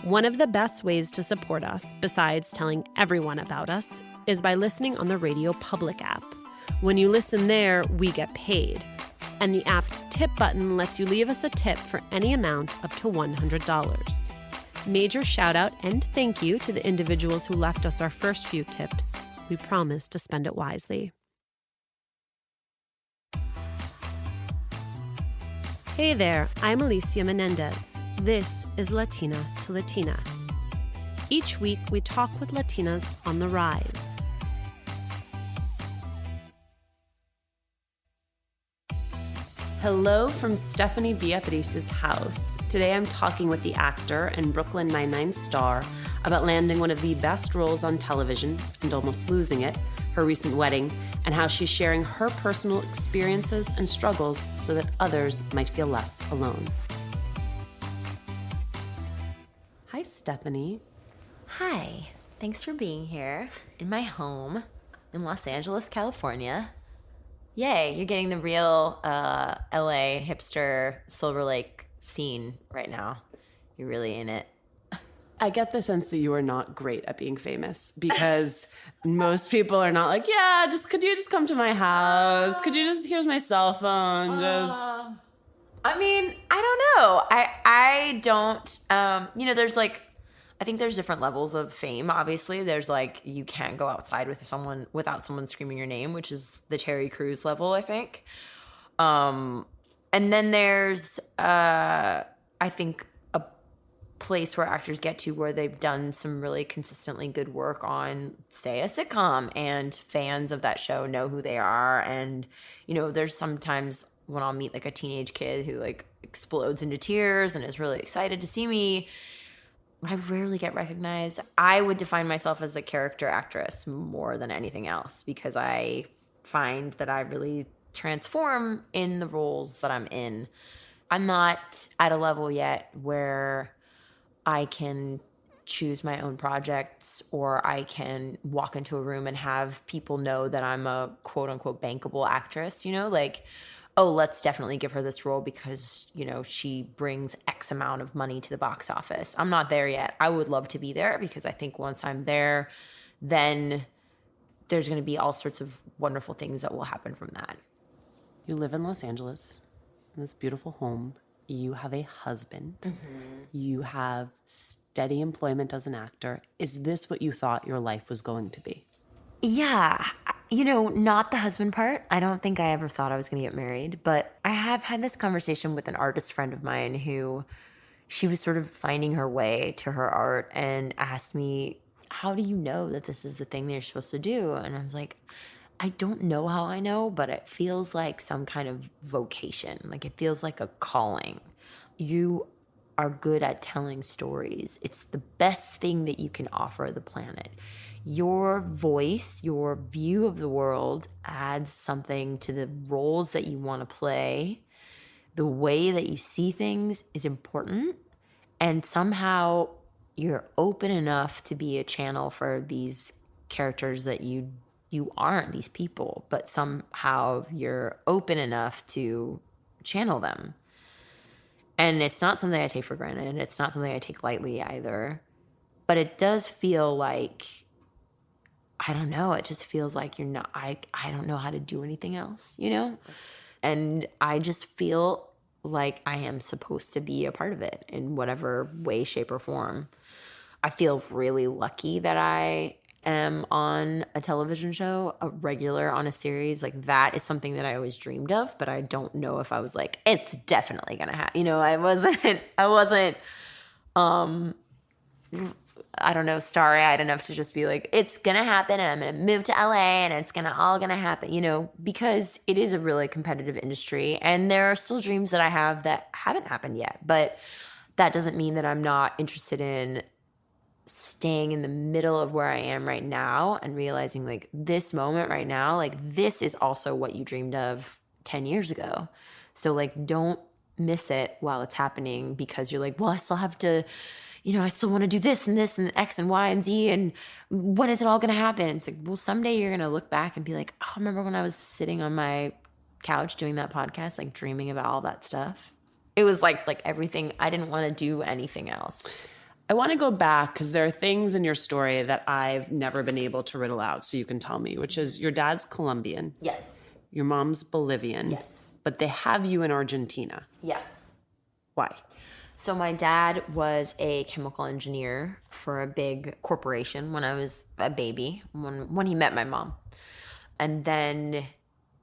One of the best ways to support us, besides telling everyone about us, is by listening on the Radio Public app. When you listen there, we get paid. And the app's tip button lets you leave us a tip for any amount up to $100. Major shout out and thank you to the individuals who left us our first few tips. We promise to spend it wisely. Hey there, I'm Alicia Menendez. This is Latina to Latina. Each week, we talk with Latinas on the rise. Hello from Stephanie Beatriz's house. Today I'm talking with the actor and Brooklyn Nine-Nine star about landing one of the best roles on television and almost losing it, her recent wedding, and how she's sharing her personal experiences and struggles so that others might feel less alone. Hi, Stephanie. Hi. Thanks for being here in my home in Los Angeles, California. Yay, you're getting the real LA hipster Silver Lake scene right now. You're really in it. I get the sense that you are not great at being famous because most people are not like, yeah, could you just come to my house? Could you here's my cell phone, I mean, I don't know. I don't, there's I think there's different levels of fame, obviously. There's you can't go outside with someone without someone screaming your name, which is the Terry Crews level, I think. And then there's, I think, a place where actors get to where they've done some really consistently good work on, say, a sitcom, and fans of that show know who they are. And, there's sometimes when I'll meet a teenage kid who explodes into tears and is really excited to see me, I rarely get recognized. I would define myself as a character actress more than anything else because I find that I really transform in the roles that I'm in. I'm not at a level yet where I can choose my own projects or I can walk into a room and have people know that I'm a quote-unquote bankable actress, oh, let's definitely give her this role because, she brings X amount of money to the box office. I'm not there yet. I would love to be there because I think once I'm there, then there's going to be all sorts of wonderful things that will happen from that. You live in Los Angeles, in this beautiful home. You have a husband. Mm-hmm. You have steady employment as an actor. Is this what you thought your life was going to be? Yeah. Not the husband part. I don't think I ever thought I was going to get married, but I have had this conversation with an artist friend of mine who she was sort of finding her way to her art and asked me, how do you know that this is the thing that you're supposed to do? And I was like, I don't know how I know, but it feels like some kind of vocation. It feels like a calling. You are good at telling stories. It's the best thing that you can offer the planet. Your voice, your view of the world adds something to the roles that you want to play. The way that you see things is important. And somehow you're open enough to be a channel for these characters that you aren't these people, but somehow you're open enough to channel them. And it's not something I take for granted. It's not something I take lightly either. But it does feel like, I don't know, it just feels like you're not, I don't know how to do anything else, And I just feel like I am supposed to be a part of it in whatever way, shape, or form. I feel really lucky that I am on a television show, a regular on a series. That is something that I always dreamed of, but I don't know if I was it's definitely gonna happen. I wasn't I don't know, starry-eyed enough to just be it's gonna happen and I'm gonna move to LA and it's all gonna happen, because it is a really competitive industry and there are still dreams that I have that haven't happened yet. But that doesn't mean that I'm not interested in staying in the middle of where I am right now and realizing this moment right now, this is also what you dreamed of 10 years ago. So don't miss it while it's happening because you're well, I still have to, I still want to do this and X and Y and Z. And when is it all going to happen? It's well, someday you're going to look back and be oh, remember when I was sitting on my couch doing that podcast, dreaming about all that stuff? It was like everything. I didn't want to do anything else. I want to go back because there are things in your story that I've never been able to riddle out, so you can tell me, which is your dad's Colombian. Yes. Your mom's Bolivian. Yes. But they have you in Argentina. Yes. Why? So my dad was a chemical engineer for a big corporation when I was a baby, when he met my mom. And then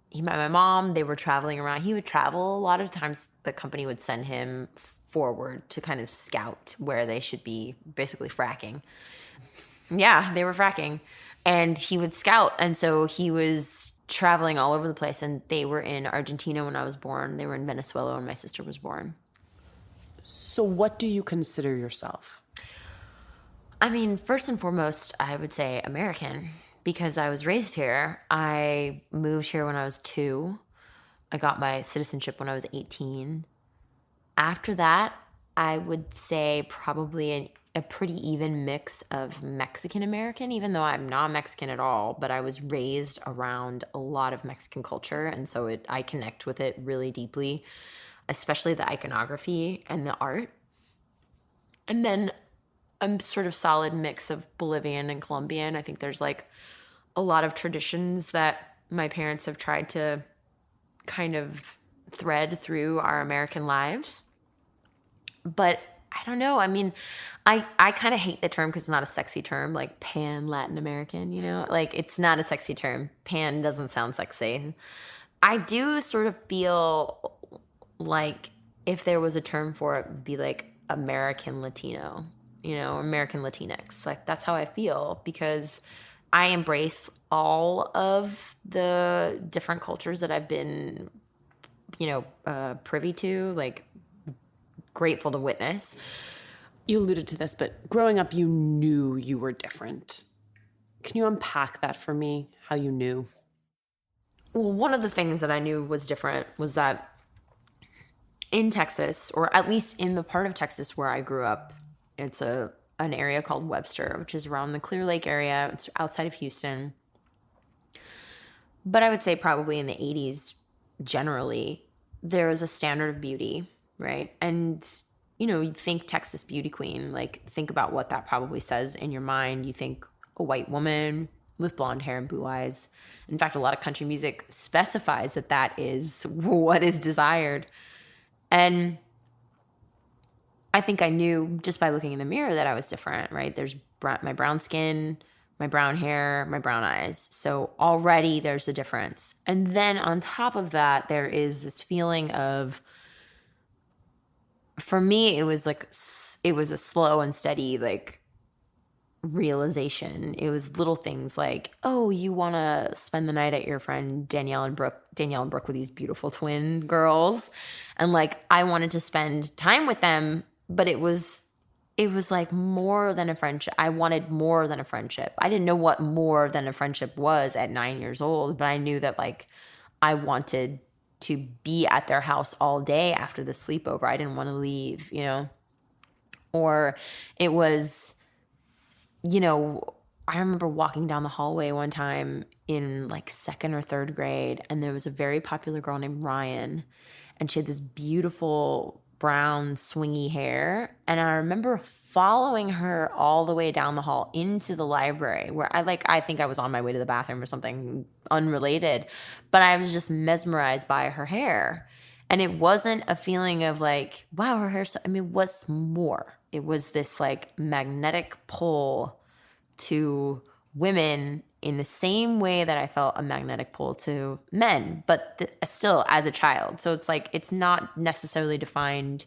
he met my mom. They were traveling around. He would travel. A lot of times the company would send him forward to kind of scout where they should be basically fracking. Yeah, they were fracking. And he would scout. And so he was traveling all over the place. And they were in Argentina when I was born. They were in Venezuela when my sister was born. So what do you consider yourself? I mean, first and foremost, I would say American because I was raised here. I moved here when I was 2. I got my citizenship when I was 18. After that, I would say probably a pretty even mix of Mexican American, even though I'm not Mexican at all, but I was raised around a lot of Mexican culture. And so I connect with it really deeply, especially the iconography and the art. And then a sort of solid mix of Bolivian and Colombian. I think there's like a lot of traditions that my parents have tried to kind of thread through our American lives. But I don't know. I mean, I kind of hate the term because it's not a sexy term, like pan Latin American, you know? Like it's not a sexy term. Pan doesn't sound sexy. I do sort of feel like if there was a term for it, it would be like American Latino, you know, American Latinx. Like that's how I feel because I embrace all of the different cultures that I've been, you know, privy to, like grateful to witness. You alluded to this, but growing up, you knew you were different. Can you unpack that for me, how you knew? Well, one of the things that I knew was different was that in Texas, or at least in the part of Texas where I grew up, it's an area called Webster, which is around the Clear Lake area. It's outside of Houston. But I would say probably in the 80s, generally, there was a standard of beauty, right? And, you know, you think Texas beauty queen, like think about what that probably says in your mind. You think a white woman with blonde hair and blue eyes. In fact, a lot of country music specifies that that is what is desired. And I think I knew just by looking in the mirror that I was different, right? There's my brown skin, my brown hair, my brown eyes. So already there's a difference. And then on top of that, there is this feeling of, for me, it was a slow and steady, like, realization. It was little things like, oh, you want to spend the night at your friend Danielle and Brooke with these beautiful twin girls. And like, I wanted to spend time with them, but it was like more than a friendship. I wanted more than a friendship. I didn't know what more than a friendship was at 9 years old, but I knew that like I wanted to be at their house all day after the sleepover. I didn't want to leave, you know? Or it was, you know, I remember walking down the hallway one time in like 2nd or 3rd grade, and there was a very popular girl named Ryan, and she had this beautiful brown swingy hair. And I remember following her all the way down the hall into the library where I think I was on my way to the bathroom or something unrelated, but I was just mesmerized by her hair. And it wasn't a feeling of like, wow, her hair, I mean, it was more. It was this like magnetic pull to women in the same way that I felt a magnetic pull to men, but still as a child. So it's like, it's not necessarily defined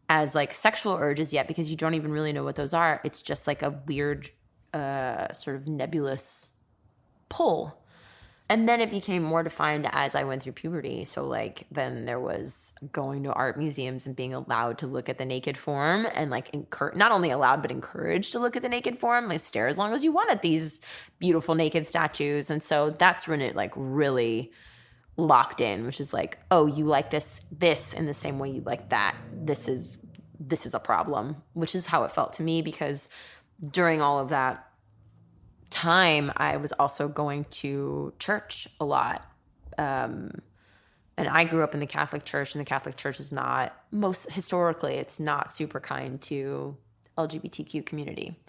as like sexual urges yet because you don't even really know what those are. It's just like a weird sort of nebulous pull. And then it became more defined as I went through puberty. So like then there was going to art museums and being allowed to look at the naked form and like not only allowed but encouraged to look at the naked form, like stare as long as you want at these beautiful naked statues. And so that's when it like really locked in, which is like, oh, you like this in the same way you like that. This is a problem, which is how it felt to me because during all of that time, I was also going to church a lot. And I grew up in the Catholic Church, and the Catholic Church is not, historically, it's not super kind to LGBTQ community.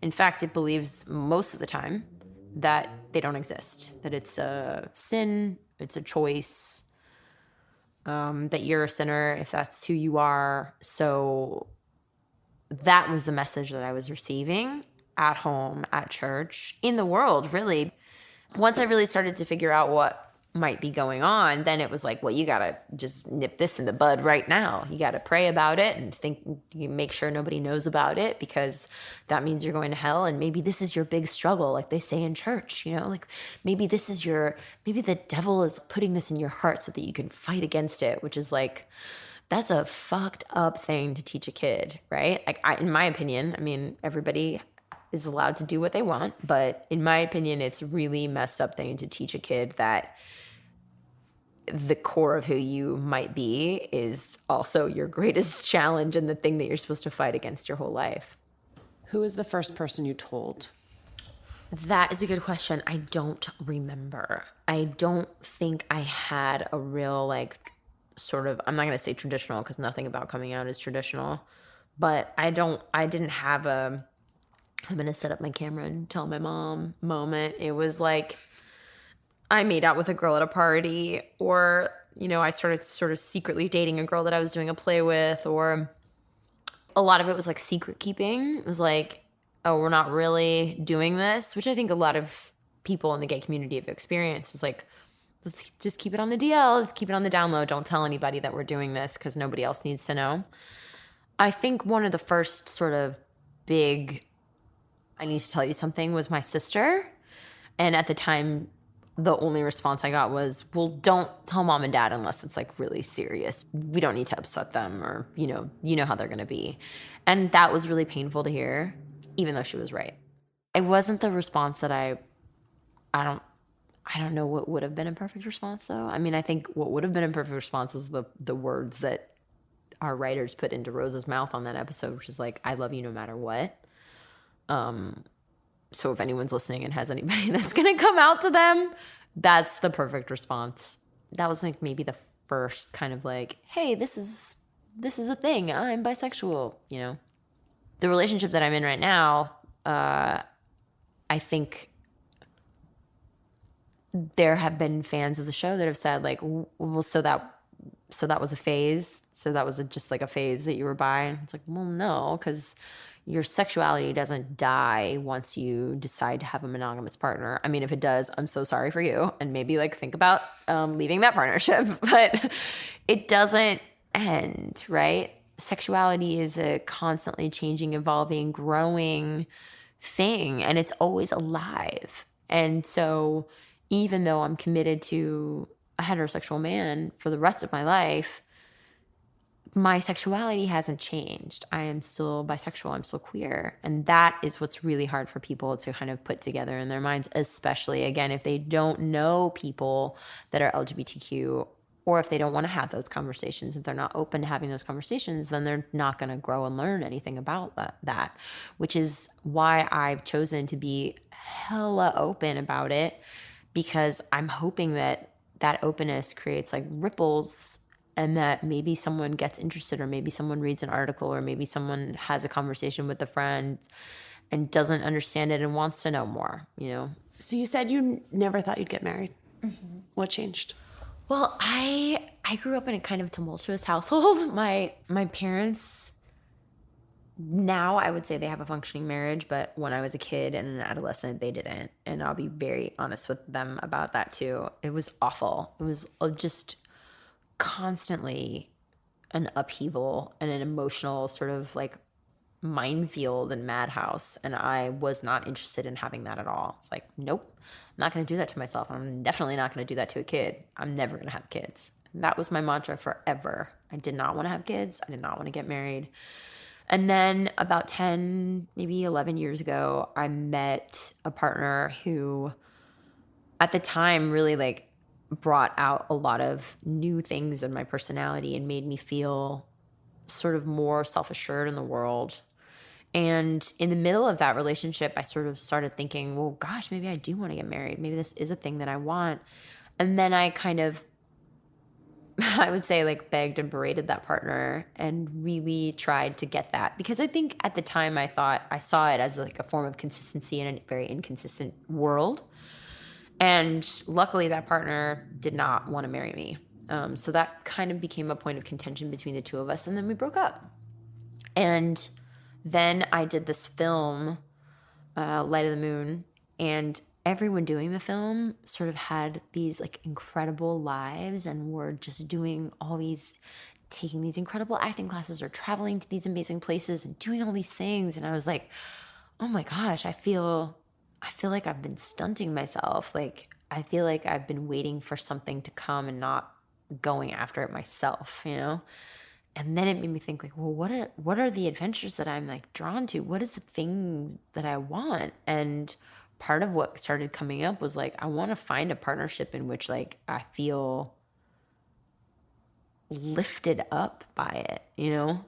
In fact, it believes most of the time that they don't exist, that it's a sin, it's a choice, that you're a sinner if that's who you are. So that was the message that I was receiving at home, at church, in the world, really. Once I really started to figure out what might be going on, then it was like, well, you got to just nip this in the bud right now. You got to pray about it and you make sure nobody knows about it, because that means you're going to hell. And maybe this is your big struggle, like they say in church, like maybe maybe the devil is putting this in your heart so that you can fight against it, which is like, that's a fucked up thing to teach a kid, right? Like in my opinion, I mean, everybody is allowed to do what they want, but in my opinion, it's a really messed up thing to teach a kid that the core of who you might be is also your greatest challenge and the thing that you're supposed to fight against your whole life. Who is the first person you told? That is a good question. I don't remember. I don't think I had a real, like, sort of, I'm not going to say traditional because nothing about coming out is traditional, but I didn't have I'm going to set up my camera and tell my mom moment. It was like, I made out with a girl at a party, or, I started sort of secretly dating a girl that I was doing a play with, or a lot of it was like secret keeping. It was like, oh, we're not really doing this, which I think a lot of people in the gay community have experienced. It's like, let's just keep it on the DL. Let's keep it on the down low. Don't tell anybody that we're doing this because nobody else needs to know. I think one of the first sort of big, I need to tell you something, was my sister. And at the time, the only response I got was, well, don't tell mom and dad unless it's like really serious. We don't need to upset them, or, you know how they're going to be. And that was really painful to hear, even though she was right. It wasn't the response that I don't know what would have been a perfect response, though. I mean, I think what would have been a perfect response is the words that our writers put into Rose's mouth on that episode, which is like, I love you no matter what. So if anyone's listening and has anybody that's going to come out to them, that's the perfect response. That was like maybe the first kind of like, hey, this is a thing. I'm bisexual, The relationship that I'm in right now, I think there have been fans of the show that have said like, well, so that was a phase. So that was just like a phase that you were by. And it's like, well, no, because your sexuality doesn't die once you decide to have a monogamous partner. I mean, if it does, I'm so sorry for you. And maybe like think about leaving that partnership, but it doesn't end, right? Sexuality is a constantly changing, evolving, growing thing, and it's always alive. And so even though I'm committed to a heterosexual man for the rest of my life, my sexuality hasn't changed. I am still bisexual. I'm still queer. And that is what's really hard for people to kind of put together in their minds, especially, again, if they don't know people that are LGBTQ, or if they don't want to have those conversations. If they're not open to having those conversations, then they're not going to grow and learn anything about that, which is why I've chosen to be hella open about it, because I'm hoping that openness creates like ripples, and that maybe someone gets interested, or maybe someone reads an article, or maybe someone has a conversation with a friend and doesn't understand it and wants to know more, So you said you never thought you'd get married. Mm-hmm. What changed? Well, I grew up in a kind of tumultuous household. My parents, now I would say they have a functioning marriage, but when I was a kid and an adolescent, they didn't. And I'll be very honest with them about that too. It was awful. It was just constantly an upheaval and an emotional sort of like minefield and madhouse. And I was not interested in having that at all. It's like, nope, I'm not going to do that to myself. I'm definitely not going to do that to a kid. I'm never going to have kids. And that was my mantra forever. I did not want to have kids. I did not want to get married. And then about 10, maybe 11 years ago, I met a partner who at the time really like brought out a lot of new things in my personality and made me feel sort of more self-assured in the world. And in the middle of that relationship, I sort of started thinking, well, gosh, maybe I do want to get married. Maybe this is a thing that I want. And then I kind of I would say like begged and berated that partner and really tried to get that, because I think at the time I saw it as like a form of consistency in a very inconsistent world. And luckily that partner did not want to marry me. So that kind of became a point of contention between the two of us, and then we broke up. And then I did this film, Light of the Moon, and everyone doing the film sort of had these like incredible lives and were just doing taking these incredible acting classes or traveling to these amazing places and doing all these things. And I was like, oh my gosh, I feel like I've been stunting myself. Like, I feel like I've been waiting for something to come and not going after it myself, you know? And then it made me think like, well, what are the adventures that I'm like drawn to? What is the thing that I want? And part of what started coming up was like, I want to find a partnership in which like I feel lifted up by it, you know?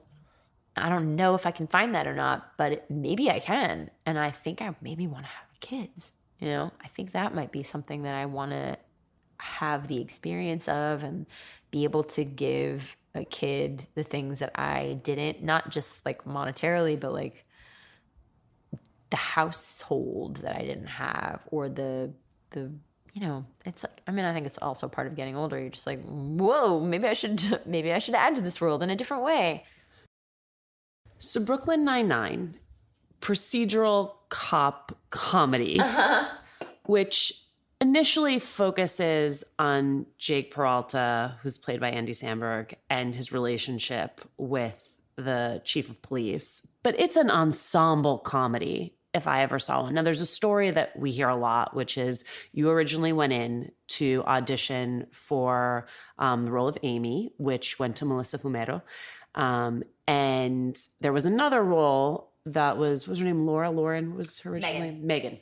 I don't know if I can find that or not, but maybe I can. And I think I maybe want to have kids, you know? I think that might be something that I want to have the experience of and be able to give a kid the things that I didn't, not just like monetarily, but like the household that I didn't have, or the you know, it's like, I mean, I think it's also part of getting older. You're just like, whoa, maybe I should add to this world in a different way. So Brooklyn Nine-Nine, procedural cop comedy, which initially focuses on Jake Peralta, who's played by Andy Samberg, and his relationship with the chief of police. But it's an ensemble comedy, if I ever saw one. Now, there's a story that we hear a lot, which is you originally went in to audition for the role of Amy, which went to Melissa Fumero. And there was another role that was her name Laura? Lauren was her originally? Megan.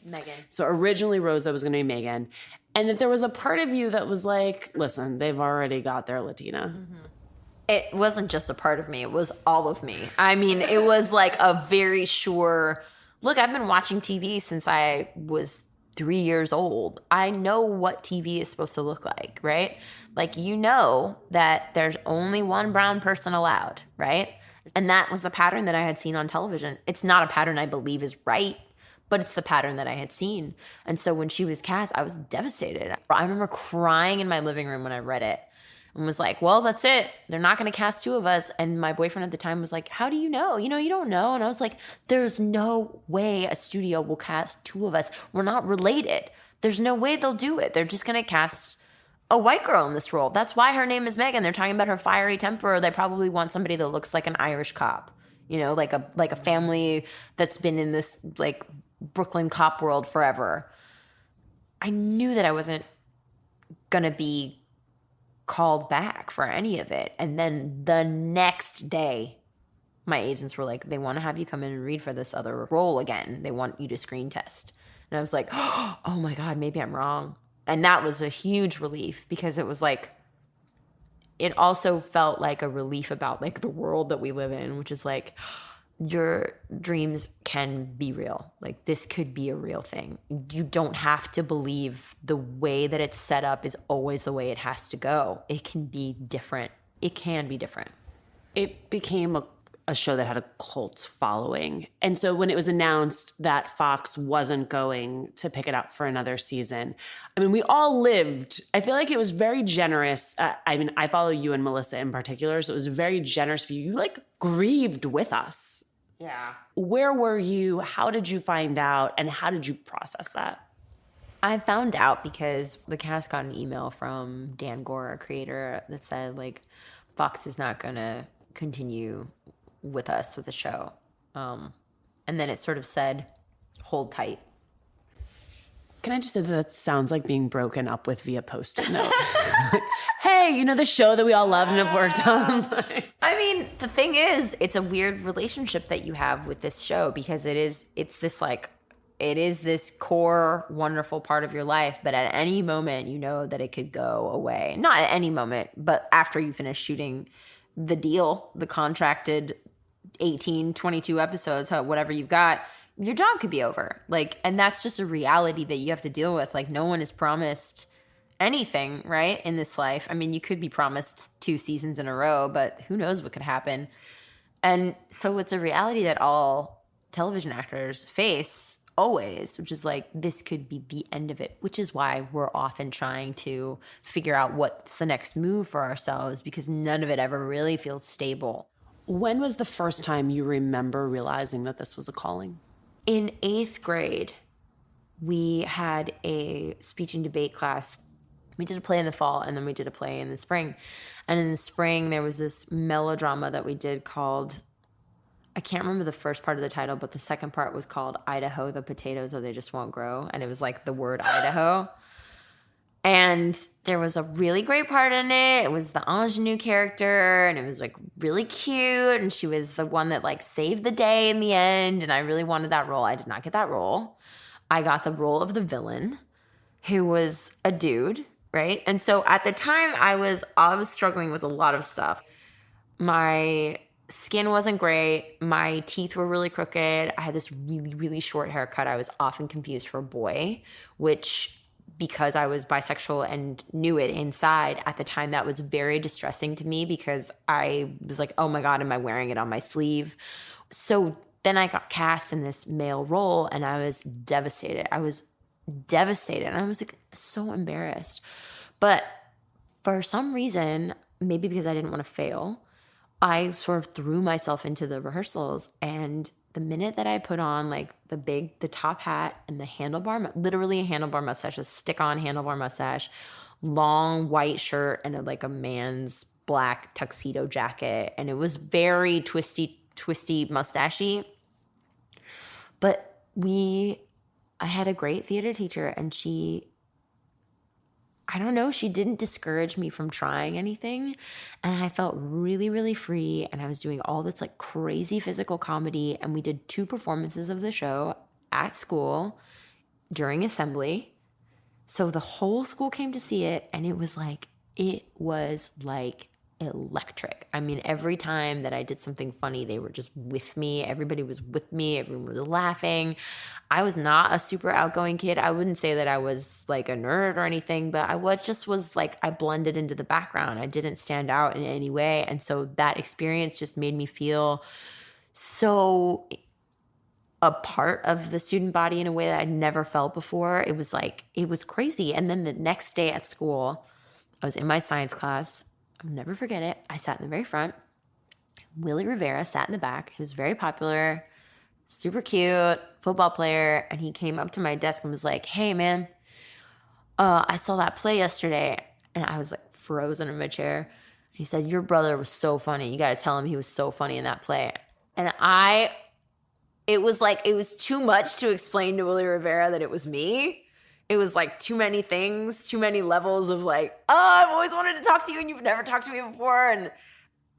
So originally Rosa was going to be Megan. And that there was a part of you that was like, listen, they've already got their Latina. Mm-hmm. It wasn't just a part of me. It was all of me. I mean, it was like a very sure, look, I've been watching TV since I was 3 years old. I know what TV is supposed to look like, right? Like, you know that there's only one brown person allowed, right? And that was the pattern that I had seen on television. It's not a pattern I believe is right, but it's the pattern that I had seen. And so when she was cast, I was devastated. I remember crying in my living room when I read it and was like, well, that's it. They're not going to cast two of us. And my boyfriend at the time was like, how do you know? You know, you don't know. And I was like, there's no way a studio will cast two of us. We're not related. There's no way they'll do it. They're just going to cast a white girl in this role. That's why her name is Megan. They're talking about her fiery temper. They probably want somebody that looks like an Irish cop, you know, like a family that's been in this like Brooklyn cop world forever. I knew that I wasn't going to be called back for any of it. And then the next day, my agents were like, they want to have you come in and read for this other role again. They want you to screen test. And I was like, oh my God, maybe I'm wrong. And that was a huge relief, because it was like, it also felt like a relief about like the world that we live in, which is like, your dreams can be real. Like, this could be a real thing. You don't have to believe the way that it's set up is always the way it has to go. It can be different. It can be different. It became a show that had a cult following. And so when it was announced that Fox wasn't going to pick it up for another season, I mean, we all lived. I feel like it was very generous. I mean, I follow you and Melissa in particular, so it was very generous for you. You like grieved with us. Yeah. Where were you? How did you find out? And how did you process that? I found out because the cast got an email from Dan Gore, a creator, that said like, Fox is not going to continue with us with the show. And then it sort of said, hold tight. Can I just say that sounds like being broken up with via Postit Note? Hey, you know, the show that we all loved and have worked on. I mean, the thing is, it's a weird relationship that you have with this show, because it is this core, wonderful part of your life, but at any moment, you know that it could go away. Not at any moment, but after you finish shooting the deal, the contracted 18, 22 episodes, whatever you've got, your job could be over. Like, and that's just a reality that you have to deal with. Like, no one is promised anything, right, in this life. I mean, you could be promised 2 seasons in a row, but who knows what could happen. And so it's a reality that all television actors face always, which is like, this could be the end of it, which is why we're often trying to figure out what's the next move for ourselves, because none of it ever really feels stable. When was the first time you remember realizing that this was a calling? In 8th grade, we had a speech and debate class. We did a play in the fall, and then we did a play in the spring. And in the spring, there was this melodrama that we did called, I can't remember the first part of the title, but the second part was called Idaho, the potatoes, or they just won't grow. And it was like the word Idaho. And there was a really great part in it. It was the ingenue character, and it was like really cute. And she was the one that like saved the day in the end. And I really wanted that role. I did not get that role. I got the role of the villain, who was a dude. Right. And so at the time I was struggling with a lot of stuff. My skin wasn't great. My teeth were really crooked. I had this really, really short haircut. I was often confused for a boy, which, because I was bisexual and knew it inside at the time, that was very distressing to me, because I was like, oh my God, am I wearing it on my sleeve? So then I got cast in this male role, and I was devastated. And I was like so embarrassed. But for some reason, maybe because I didn't want to fail, I sort of threw myself into the rehearsals. And the minute that I put on like the top hat and the handlebar, literally a handlebar mustache, a stick-on handlebar mustache, long white shirt, and a man's black tuxedo jacket. And it was very twisty mustachy. But I had a great theater teacher, and she didn't discourage me from trying anything. And I felt really, really free. And I was doing all this like crazy physical comedy. And we did 2 performances of the show at school during assembly. So the whole school came to see it. And it was like electric. I mean, every time that I did something funny, they were just with me. Everybody was with me. Everyone was laughing. I was not a super outgoing kid. I wouldn't say that I was like a nerd or anything, but I was like, I blended into the background. I didn't stand out in any way. And so that experience just made me feel so a part of the student body in a way that I'd never felt before. It was crazy. And then the next day at school, I was in my science class. I'll never forget it. I sat in the very front. Willie Rivera sat in the back. He was very popular, super cute, football player. And he came up to my desk and was like, hey, man, I saw that play yesterday. And I was like frozen in my chair. He said, your brother was so funny. You got to tell him he was so funny in that play. And it was too much to explain to Willie Rivera that it was me. It was like too many things, too many levels of like, oh, I've always wanted to talk to you and you've never talked to me before.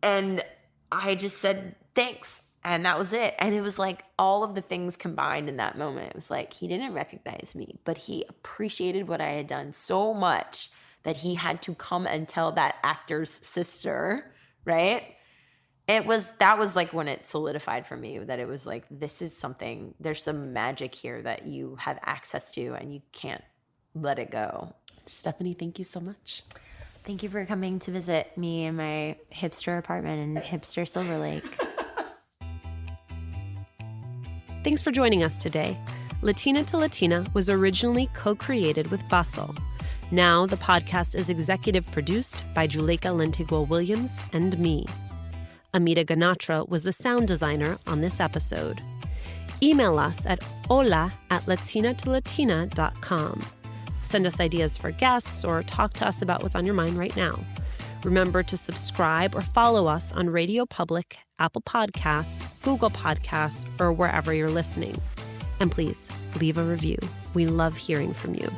And I just said, thanks. And that was it. And it was like all of the things combined in that moment. It was like, he didn't recognize me, but he appreciated what I had done so much that he had to come and tell that actor's sister, right? That was like when it solidified for me that it was like, this is something, there's some magic here that you have access to and you can't let it go. Stephanie, thank you so much. Thank you for coming to visit me in my hipster apartment in hipster Silver Lake. Thanks for joining us today. Latina to Latina was originally co-created with Basel. Now the podcast is executive produced by Juleka Lantigua Williams and me. Amita Ganatra was the sound designer on this episode. Email us at hola@latinatolatina.com. Send us ideas for guests or talk to us about what's on your mind right now. Remember to subscribe or follow us on Radio Public, Apple Podcasts, Google Podcasts, or wherever you're listening. And please leave a review. We love hearing from you.